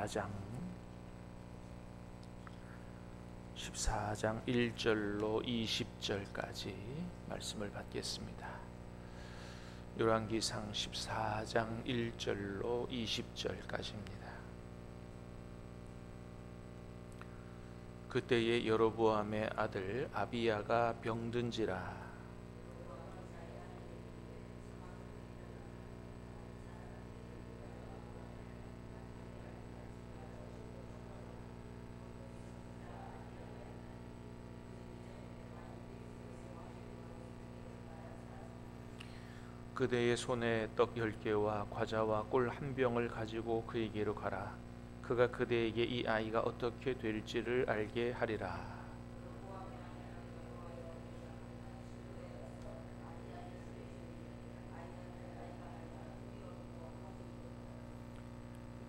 14장 1절로 20절까지 말씀을 받겠습니다. 열왕기상 14장 1절로 20절까지입니다. 그때에 여로보암의 아들 아비야가 병든지라. 그대의 손에 떡 10개와 과자와 꿀 한 병을 가지고 그에게로 가라. 그가 그대에게 이 아이가 어떻게 될지를 알게 하리라.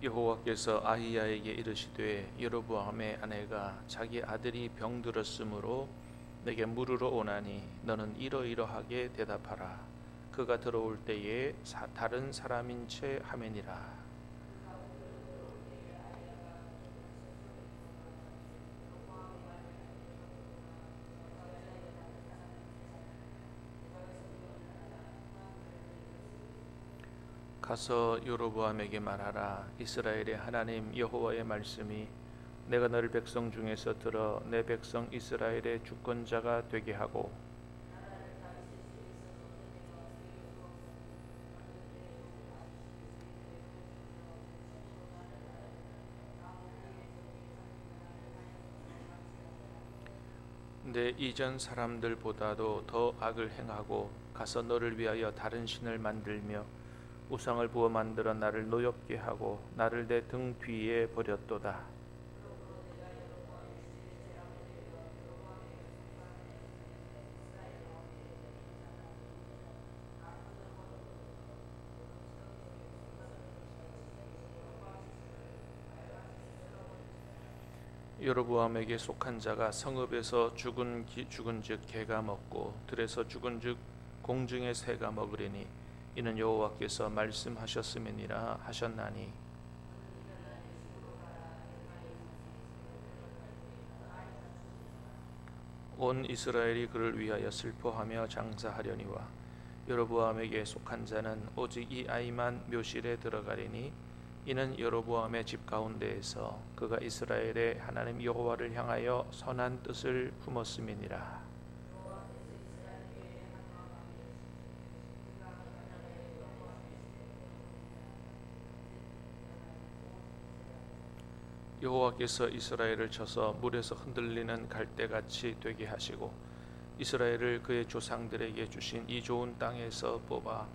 여호와께서 아히야에게 이르시되 여로보암의 아내가 자기 아들이 병들었으므로 내게 물으러 오나니 너는 이러이러하게 대답하라. 그가 들어올 때에 다른 사람인 채 하매니라. 가서 여로보암에게 말하라. 이스라엘의 하나님 여호와의 말씀이 내가 너를 백성 중에서 들어 내 백성 이스라엘의 주권자가 되게 하고 내 이전 사람들보다도 더 악을 행하고 가서 너를 위하여 다른 신을 만들며 우상을 부어 만들어 나를 노엽게 하고 나를 내 등 뒤에 버렸도다. 여로보암에게 속한 자가 성읍에서 죽은즉 개가 먹고 들에서 죽은즉 공중의 새가 먹으리니 이는 여호와께서 말씀하셨음이니라 하셨나니 온 이스라엘이 그를 위하여 슬퍼하며 장사하려니와 여로보암에게 속한 자는 오직 이 아이만 묘실에 들어가리니 이는 여로보암의 집 가운데에서 그가 이스라엘의 하나님 여호와를 향하여 선한 뜻을 품었음이니라. 여호와께서 이스라엘을 쳐서 물에서 흔들리는 갈대같이 되게 하시고 이스라엘을 그의 조상들에게 주신 이 좋은 땅에서 뽑아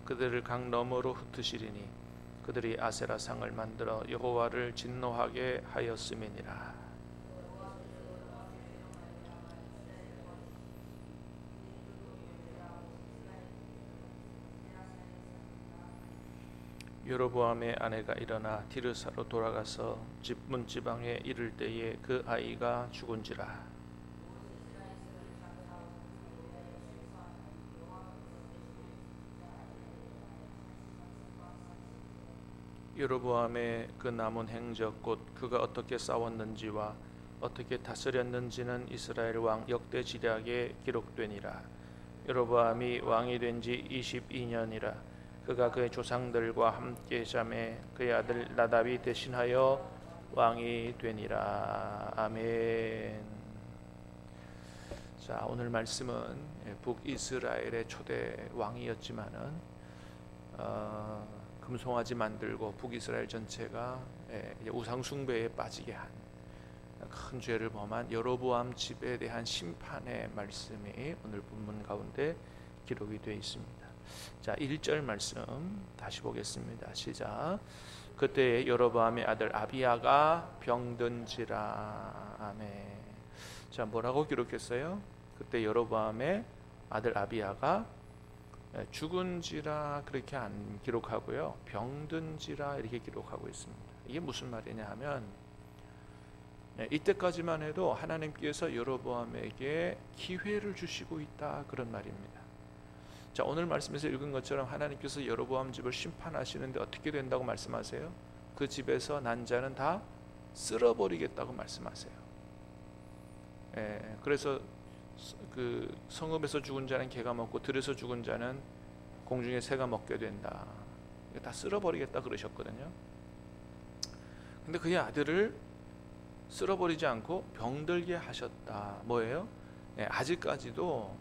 그들을 강 너머로 흩으시리니 그들이 아세라상을 만들어 여호와를 진노하게 하였음이니라. 여로보암의 아내가 일어나 디르사로 돌아가서 집 문지방에 이를 때에 그 아이가 죽은지라. 여로보암의 그 남은 행적 곧 그가 어떻게 싸웠는지와 어떻게 다스렸는지는 이스라엘 왕 역대지략에 기록되니라. 여로보암이 왕이 된 지 22년이라. 그가 그의 조상들과 함께 잠에 그의 아들 나답이 대신하여 왕이 되니라. 아멘. 자, 오늘 말씀은 북이스라엘의 초대 왕이었지만은 금송아지 만들고 북이스라엘 전체가 우상 숭배에 빠지게 한 큰 죄를 범한 여로보암 집에 대한 심판의 말씀이 오늘 본문 가운데 기록이 되어 있습니다. 자, 1절 말씀 다시 보겠습니다. 시작. 그때 여로보암의 아들 아비야가 병든지라. 아멘. 자, 뭐라고 기록했어요? 그때 여로보암의 아들 아비야가 죽은지라 그렇게 안 기록하고요, 병든지라 이렇게 기록하고 있습니다. 이게 무슨 말이냐 하면 이때까지만 해도 하나님께서 여로보암에게 기회를 주시고 있다, 그런 말입니다. 자, 오늘 말씀에서 읽은 것처럼 하나님께서 여로보암 집을 심판하시는데 어떻게 된다고 말씀하세요? 그 집에서 난 자는 다 쓸어버리겠다고 말씀하세요. 그래서 그 성읍에서 죽은 자는 개가 먹고 들에서 죽은 자는 공중에 새가 먹게 된다. 다 쓸어버리겠다 그러셨거든요. 근데 그의 아들을 쓸어버리지 않고 병들게 하셨다. 뭐예요? 아직까지도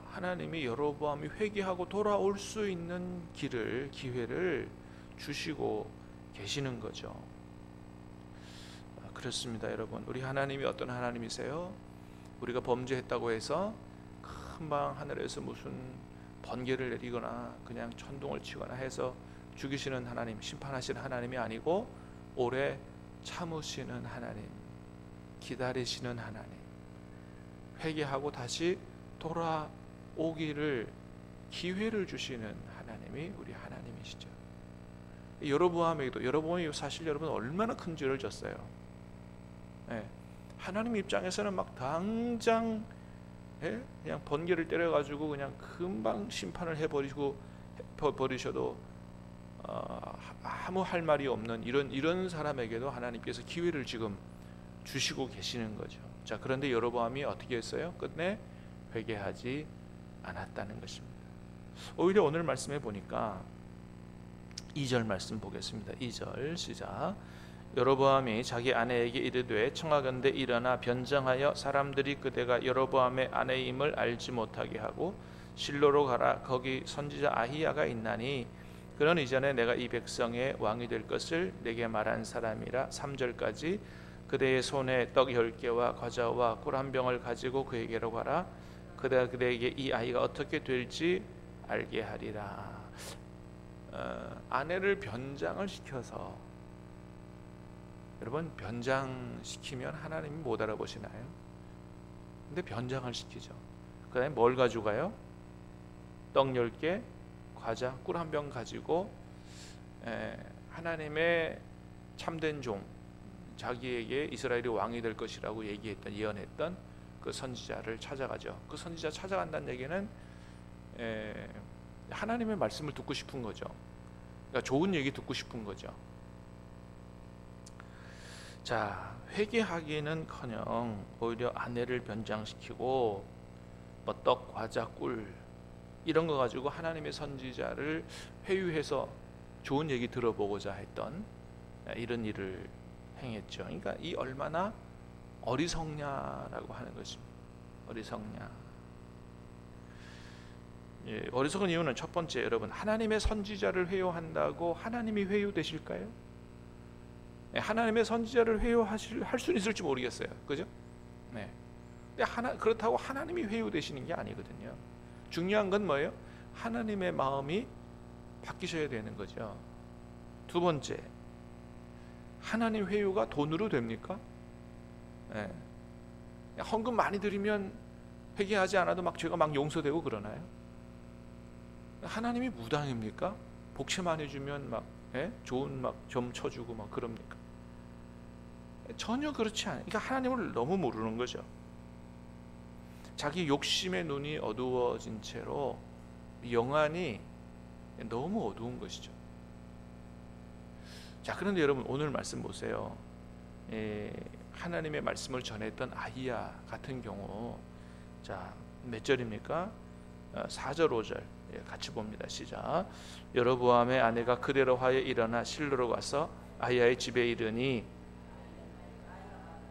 하나님이 여로보암이 회개하고 돌아올 수 있는 기회를 주시고 계시는 거죠. 그렇습니다, 여러분. 우리 하나님이 어떤 하나님이세요? 우리가 범죄했다고 해서 금방 하늘에서 무슨 번개를 내리거나 그냥 천둥을 치거나 해서 죽이시는 하나님, 심판하시는 하나님이 아니고 오래 참으시는 하나님, 기다리시는 하나님, 회개하고 다시 돌아오기를 기회를 주시는 하나님이 우리 하나님이시죠. 여로보암이 사실 여러분 얼마나 큰 죄를 졌어요. 하나님 입장에서는 막 당장 그냥 번개를 때려가지고 그냥 금방 심판을 버리셔도 아무 할 말이 없는 이런 사람에게도 하나님께서 기회를 지금 주시고 계시는 거죠. 자, 그런데 여로보암이 어떻게 했어요? 끝내 회개하지 않았다는 것입니다. 오히려 오늘 말씀해 보니까 2절 말씀 보겠습니다. 2절 시작. 여로보암이 자기 아내에게 이르되 청하건대 일어나 변장하여 사람들이 그대가 여로보암의 아내임을 알지 못하게 하고 실로로 가라. 거기 선지자 아히야가 있나니 그는 이전에 내가 이 백성의 왕이 될 것을 내게 말한 사람이라. 3절까지 그대의 손에 떡 10개와 과자와 꿀 한 병을 가지고 그에게로 가라. 그대가 그대에게 이 아이가 어떻게 될지 알게 하리라. 아내를 변장을 시켜서, 여러분 변장시키면 하나님이 못 알아보시나요? 근데 변장을 시키죠. 그 다음에 뭘 가지고 가요? 떡 10개, 과자, 꿀 한 병 가지고 하나님의 참된 종, 자기에게 이스라엘이 왕이 될 것이라고 예언했던 그 선지자를 찾아가죠. 그 선지자 찾아간다는 얘기는 하나님의 말씀을 듣고 싶은 거죠. 그러니까 좋은 얘기 듣고 싶은 거죠. 자, 회개하기는커녕 오히려 아내를 변장시키고 뭐 떡, 과자, 꿀 이런 거 가지고 하나님의 선지자를 회유해서 좋은 얘기 들어보고자 했던 이런 일을 행했죠. 그러니까 이 얼마나 어리석냐라고 하는 것입니다. 어리석냐. 어리석은 이유는 첫 번째, 여러분 하나님의 선지자를 회유한다고 하나님이 회유되실까요? 하나님의 선지자를 회유할 수는 있을지 모르겠어요. 그죠? 네. 근데 그렇다고 하나님이 회유되시는 게 아니거든요. 중요한 건 뭐예요? 하나님의 마음이 바뀌셔야 되는 거죠. 두 번째, 하나님 회유가 돈으로 됩니까? 네. 헌금 많이 드리면 회개하지 않아도 막 죄가 막 용서되고 그러나요? 하나님이 무당입니까? 복채 많이 주면 막 좋은 막 점 쳐주고 막 그럽니까? 전혀 그렇지 않아요. 그러니까 하나님을 너무 모르는 거죠. 자기 욕심의 눈이 어두워진 채로 영안이 너무 어두운 것이죠. 자, 그런데 여러분 오늘 말씀 보세요. 하나님의 말씀을 전했던 아히야 같은 경우, 자, 몇 절입니까? 4절 5절 같이 봅니다. 시작. 여로보암의 아내가 그대로 하여 일어나 실로로 가서 아히야의 집에 이르니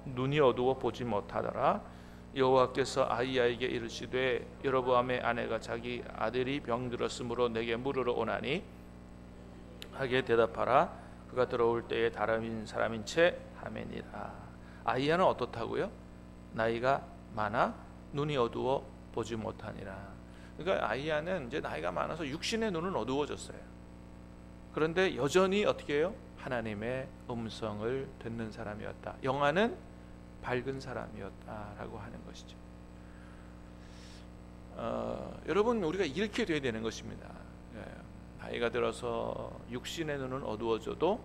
눈이 어두워 보지 못하더라. 여호와께서 아히야에게 이르시되 여로보암의 아내가 자기 아들이 병들었으므로 내게 물으러 오나니 하게 대답하라. 그가 들어올 때에 다름인 사람인 채 하매니라. 아히야는 어떻다고요? 나이가 많아 눈이 어두워 보지 못하니라. 그러니까 아히야는 이제 나이가 많아서 육신의 눈은 어두워졌어요. 그런데 여전히 어떻게 해요? 하나님의 음성을 듣는 사람이었다. 영안은 밝은 사람이었다라고 하는 것이죠. 여러분 우리가 이렇게 돼야 되는 것입니다. 나이가 들어서 육신의 눈은 어두워져도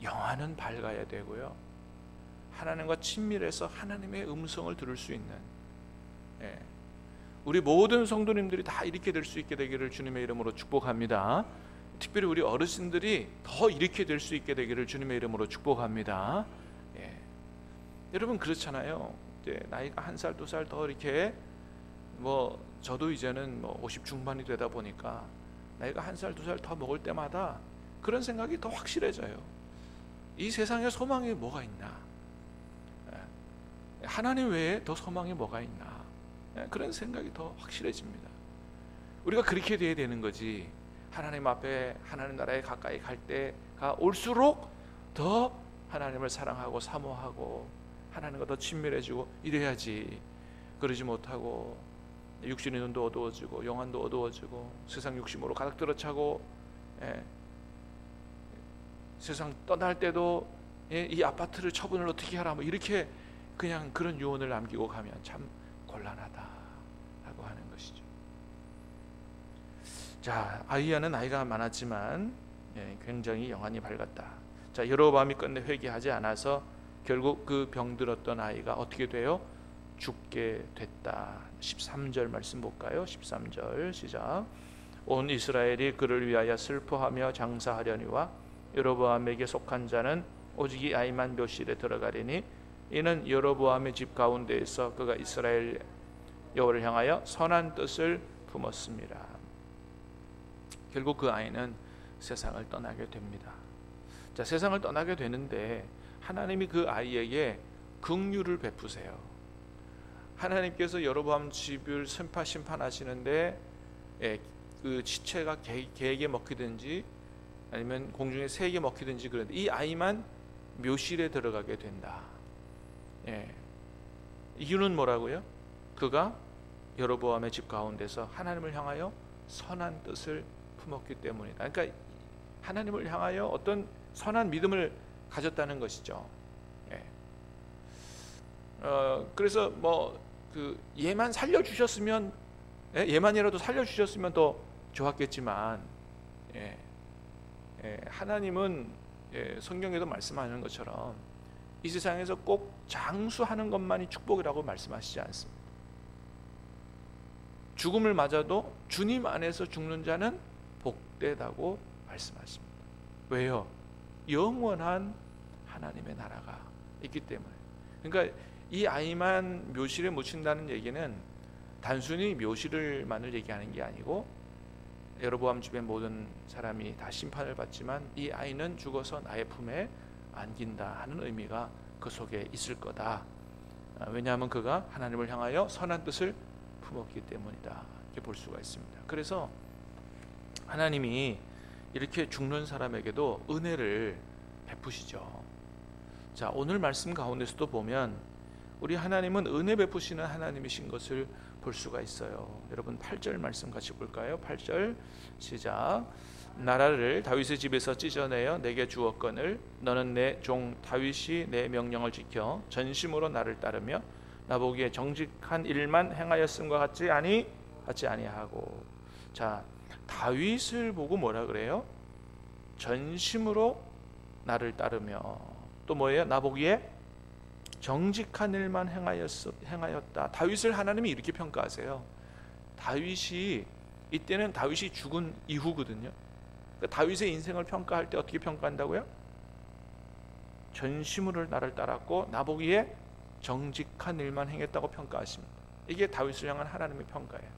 영안은 밝아야 되고요. 하나님과 친밀해서 하나님의 음성을 들을 수 있는, 우리 모든 성도님들이 다 이렇게 될 수 있게 되기를 주님의 이름으로 축복합니다. 특별히 우리 어르신들이 더 이렇게 될 수 있게 되기를 주님의 이름으로 축복합니다. 예. 여러분 그렇잖아요. 이제 나이가 1살, 2살 더 이렇게 뭐 저도 이제는 뭐 50 중반이 되다 보니까 나이가 1살, 2살 더 먹을 때마다 그런 생각이 더 확실해져요. 이 세상에 소망이 뭐가 있나? 하나님 외에 더 소망이 뭐가 있나? 그런 생각이 더 확실해집니다. 우리가 그렇게 돼야 되는 거지. 하나님 앞에 하나님 나라에 가까이 갈 때가 올수록 더 하나님을 사랑하고 사모하고 하나님과 더 친밀해지고 이래야지. 그러지 못하고 육신의 눈도 어두워지고 영안도 어두워지고 세상 욕심으로 가득 들어차고 세상 떠날 때도 이 아파트를 처분을 어떻게 하라 뭐 이렇게 그냥 그런 유언을 남기고 가면 참 곤란하다라고 하는 것이죠. 자, 아히야는 나이가 많았지만 굉장히 영안이 밝았다. 자, 여로보암이 끝내 회개하지 않아서 결국 그 병들었던 아이가 어떻게 돼요? 죽게 됐다. 13절 말씀 볼까요? 13절 시작. 온 이스라엘이 그를 위하여 슬퍼하며 장사하려니와 여로보암에게 속한 자는 오직 이 아이만 묘실에 들어가리니 이는 여로보암의 집 가운데에서 그가 이스라엘 여호와를 향하여 선한 뜻을 품었습니다. 결국 그 아이는 세상을 떠나게 됩니다. 자, 세상을 떠나게 되는데 하나님이 그 아이에게 긍휼을 베푸세요. 하나님께서 여로보암 집을 심판하시는데 그 지체가 개에게 먹히든지 아니면 공중에 새에게 먹히든지 그런데 이 아이만 묘실에 들어가게 된다. 이유는 뭐라고요? 그가 여로보암의 집 가운데서 하나님을 향하여 선한 뜻을 품었기 때문이다. 그러니까 하나님을 향하여 어떤 선한 믿음을 가졌다는 것이죠. 그래서 얘만 살려주셨으면 얘만이라도 살려주셨으면 더 좋았겠지만 하나님은 성경에도 말씀하는 것처럼 이 세상에서 꼭 장수하는 것만이 축복이라고 말씀하시지 않습니다. 죽음을 맞아도 주님 안에서 죽는 자는 복되다고 말씀하십니다. 왜요? 영원한 하나님의 나라가 있기 때문에. 그러니까 이 아이만 묘실에 묻힌다는 얘기는 단순히 묘실을만을 얘기하는 게 아니고 여로보암 집의 모든 사람이 다 심판을 받지만 이 아이는 죽어서 나의 품에 안긴다 하는 의미가 그 속에 있을 거다. 왜냐하면 그가 하나님을 향하여 선한 뜻을 품었기 때문이다. 이렇게 볼 수가 있습니다. 그래서 하나님이 이렇게 죽는 사람에게도 은혜를 베푸시죠. 자, 오늘 말씀 가운데서도 보면 우리 하나님은 은혜 베푸시는 하나님이신 것을 볼 수가 있어요. 여러분 8절 말씀 같이 볼까요? 8절 시작. 나라를 다윗의 집에서 찢어내어 내게 주었거늘 너는 내 종 다윗이 내 명령을 지켜 전심으로 나를 따르며 나보기에 정직한 일만 행하였음과 같지 아니하고. 자, 다윗을 보고 뭐라 그래요? 전심으로 나를 따르며 또 뭐예요? 나보기에 정직한 일만 행하였다. 다윗을 하나님이 이렇게 평가하세요. 다윗이 이때는 다윗이 죽은 이후거든요. 그러니까 다윗의 인생을 평가할 때 어떻게 평가한다고요? 전심으로 나를 따랐고 나보기에 정직한 일만 행했다고 평가하십니다. 이게 다윗을 향한 하나님의 평가예요.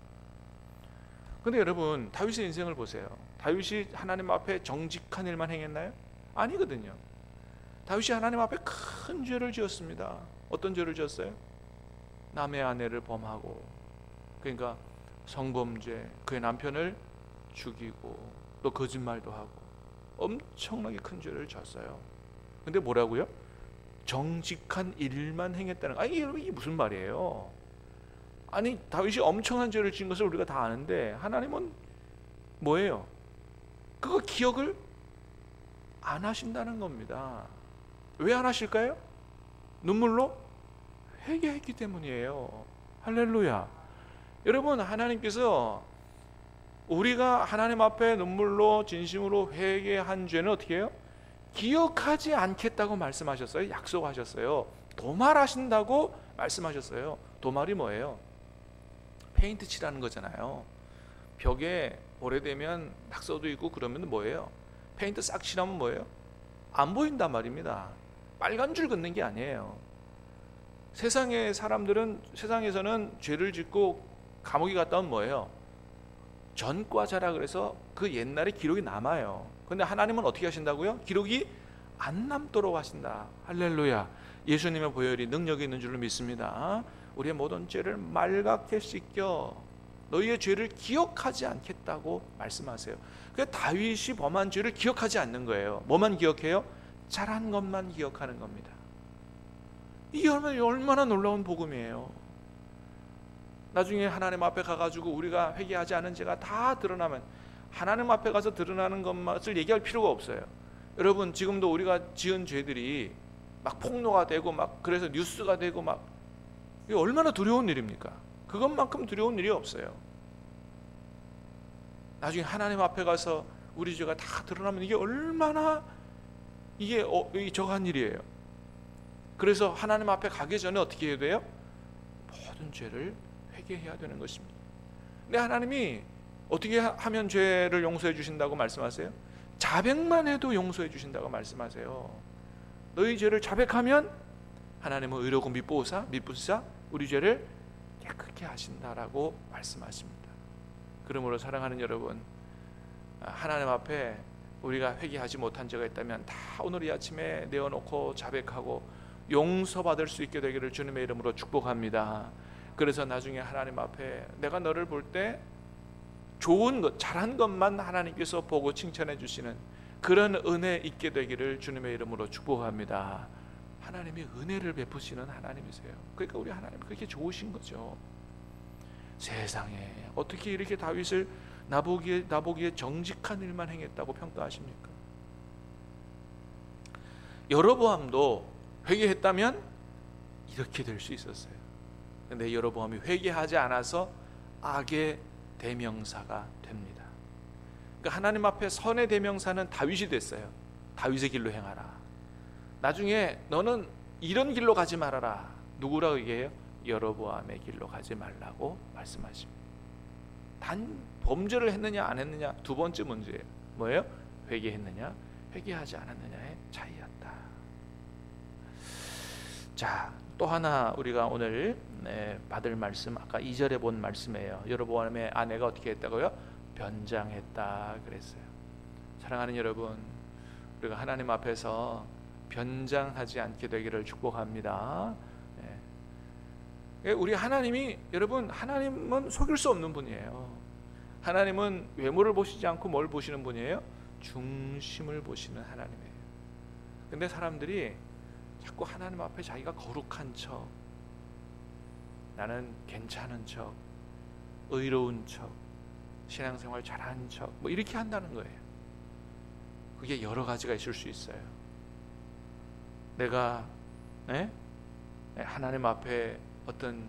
근데 여러분 다윗의 인생을 보세요. 다윗이 하나님 앞에 정직한 일만 행했나요? 아니거든요. 다윗이 하나님 앞에 큰 죄를 지었습니다. 어떤 죄를 지었어요? 남의 아내를 범하고, 그러니까 성범죄, 그의 남편을 죽이고 또 거짓말도 하고 엄청나게 큰 죄를 졌어요. 근데 뭐라고요? 정직한 일만 행했다는 거. 아니 여러분 이게 무슨 말이에요? 아니 다윗이 엄청난 죄를 지은 것을 우리가 다 아는데 하나님은 뭐예요? 그거 기억을 안 하신다는 겁니다. 왜 안 하실까요? 눈물로 회개했기 때문이에요. 할렐루야. 여러분 하나님께서 우리가 하나님 앞에 눈물로 진심으로 회개한 죄는 어떻게 해요? 기억하지 않겠다고 말씀하셨어요. 약속하셨어요. 도말하신다고 말씀하셨어요. 도말이 뭐예요? 페인트 칠하는 거잖아요. 벽에 오래되면 낙서도 있고 그러면 뭐예요? 페인트 싹 칠하면 뭐예요? 안 보인단 말입니다. 빨간 줄 긋는 게 아니에요. 세상의 사람들은, 세상에서는 죄를 짓고 감옥에 갔다 오면 뭐예요? 전과자라 그래서 그 옛날에 기록이 남아요. 근데 하나님은 어떻게 하신다고요? 기록이 안 남도록 하신다. 할렐루야. 예수님의 보혈이 능력이 있는 줄로 믿습니다. 우리의 모든 죄를 말갛게 씻겨 너희의 죄를 기억하지 않겠다고 말씀하세요. 그러니까 다윗이 범한 죄를 기억하지 않는 거예요. 뭐만 기억해요? 잘한 것만 기억하는 겁니다. 이게 얼마나 놀라운 복음이에요. 나중에 하나님 앞에 가가지고 우리가 회개하지 않은 죄가 다 드러나면, 하나님 앞에 가서 드러나는 것만을 얘기할 필요가 없어요. 여러분, 지금도 우리가 지은 죄들이 막 폭로가 되고 막 그래서 뉴스가 되고 막, 이게 얼마나 두려운 일입니까? 그것만큼 두려운 일이 없어요. 나중에 하나님 앞에 가서 우리 죄가 다 드러나면 이게 얼마나 이게 저한 일이에요. 그래서 하나님 앞에 가기 전에 어떻게 해야 돼요? 모든 죄를 회개해야 되는 것입니다. 근데 하나님이 어떻게 하면 죄를 용서해 주신다고 말씀하세요? 자백만 해도 용서해 주신다고 말씀하세요. 너희 죄를 자백하면 하나님은 의로고 미쁘사 우리 죄를 깨끗게 하신다라고 말씀하십니다. 그러므로 사랑하는 여러분, 하나님 앞에 우리가 회개하지 못한 죄가 있다면 다 오늘 이 아침에 내어놓고 자백하고 용서받을 수 있게 되기를 주님의 이름으로 축복합니다. 그래서 나중에 하나님 앞에 내가 너를 볼 때 좋은 것, 잘한 것만 하나님께서 보고 칭찬해 주시는 그런 은혜 있게 되기를 주님의 이름으로 축복합니다. 하나님이 은혜를 베푸시는 하나님이세요. 그러니까 우리 하나님 그렇게 좋으신 거죠. 세상에 어떻게 이렇게 다윗을 나보기에 정직한 일만 행했다고 평가하십니까? 여로보암도 회개했다면 이렇게 될 수 있었어요. 근데 여로보암이 회개하지 않아서 악의 대명사가 됩니다. 그러니까 하나님 앞에 선의 대명사는 다윗이 됐어요. 다윗의 길로 행하라. 나중에 너는 이런 길로 가지 말아라. 누구라고 얘기해요? 여로보암의 길로 가지 말라고 말씀하십니다. 단 범죄를 했느냐 안 했느냐 두 번째 문제예요. 뭐예요? 회개했느냐 회개하지 않았느냐의 차이였다. 자, 또 하나 우리가 오늘 받을 말씀, 아까 2절에 본 말씀이에요. 여로보암의 아내가 어떻게 했다고요? 변장했다 그랬어요. 사랑하는 여러분, 우리가 하나님 앞에서 변장하지 않게 되기를 축복합니다. 우리 하나님이, 여러분, 하나님은 속일 수 없는 분이에요. 하나님은 외모를 보시지 않고 뭘 보시는 분이에요? 중심을 보시는 하나님이에요. 근데 사람들이 자꾸 하나님 앞에 자기가 거룩한 척, 나는 괜찮은 척, 의로운 척, 신앙생활 잘하는 척, 뭐 이렇게 한다는 거예요. 그게 여러 가지가 있을 수 있어요. 내가 하나님 앞에 어떤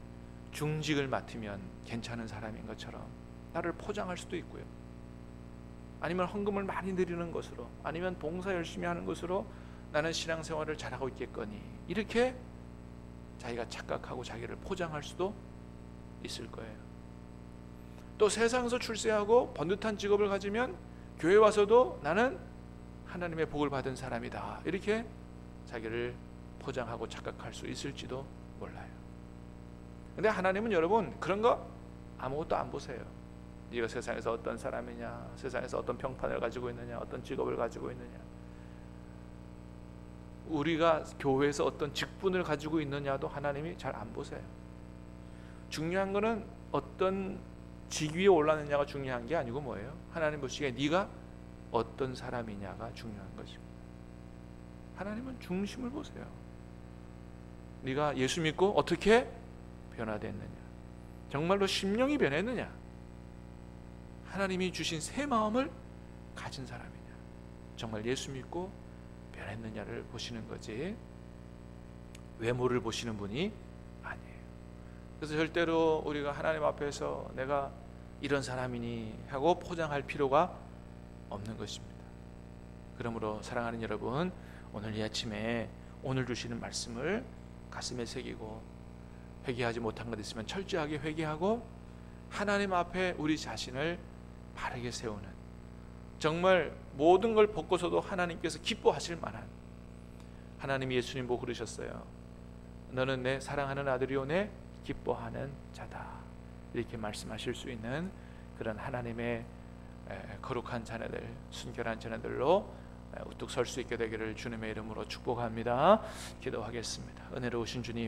중직을 맡으면 괜찮은 사람인 것처럼 나를 포장할 수도 있고요. 아니면 헌금을 많이 드리는 것으로, 아니면 봉사 열심히 하는 것으로 나는 신앙생활을 잘하고 있겠거니, 이렇게 자기가 착각하고 자기를 포장할 수도 있을 거예요. 또 세상에서 출세하고 번듯한 직업을 가지면 교회 와서도 나는 하나님의 복을 받은 사람이다, 이렇게 자기를 포장하고 착각할 수 있을지도 몰라요. 근데 하나님은 여러분 그런 거 아무것도 안 보세요. 네가 세상에서 어떤 사람이냐, 세상에서 어떤 평판을 가지고 있느냐, 어떤 직업을 가지고 있느냐, 우리가 교회에서 어떤 직분을 가지고 있느냐도 하나님이 잘 안 보세요. 중요한 거는 어떤 직위에 올랐느냐가 중요한 게 아니고 뭐예요? 하나님 보시기에 네가 어떤 사람이냐가 중요한 것입니다. 하나님은 중심을 보세요. 네가 예수 믿고 어떻게 변화됐느냐, 정말로 심령이 변했느냐, 하나님이 주신 새 마음을 가진 사람이냐, 정말 예수 믿고 변했느냐를 보시는 거지 외모를 보시는 분이 아니에요. 그래서 절대로 우리가 하나님 앞에서 내가 이런 사람이니 하고 포장할 필요가 없는 것입니다. 그러므로 사랑하는 여러분, 오늘 이 아침에 오늘 주시는 말씀을 가슴에 새기고, 회개하지 못한 것 있으면 철저하게 회개하고 하나님 앞에 우리 자신을 바르게 세우는, 정말 모든 걸 벗고서도 하나님께서 기뻐하실 만한, 하나님이 예수님 보고 그러셨어요. 너는 내 사랑하는 아들이오네 기뻐하는 자다, 이렇게 말씀하실 수 있는 그런 하나님의 거룩한 자녀들, 순결한 자녀들로 우뚝 설 수 있게 되기를 주님의 이름으로 축복합니다. 기도하겠습니다. 은혜로우신 주님,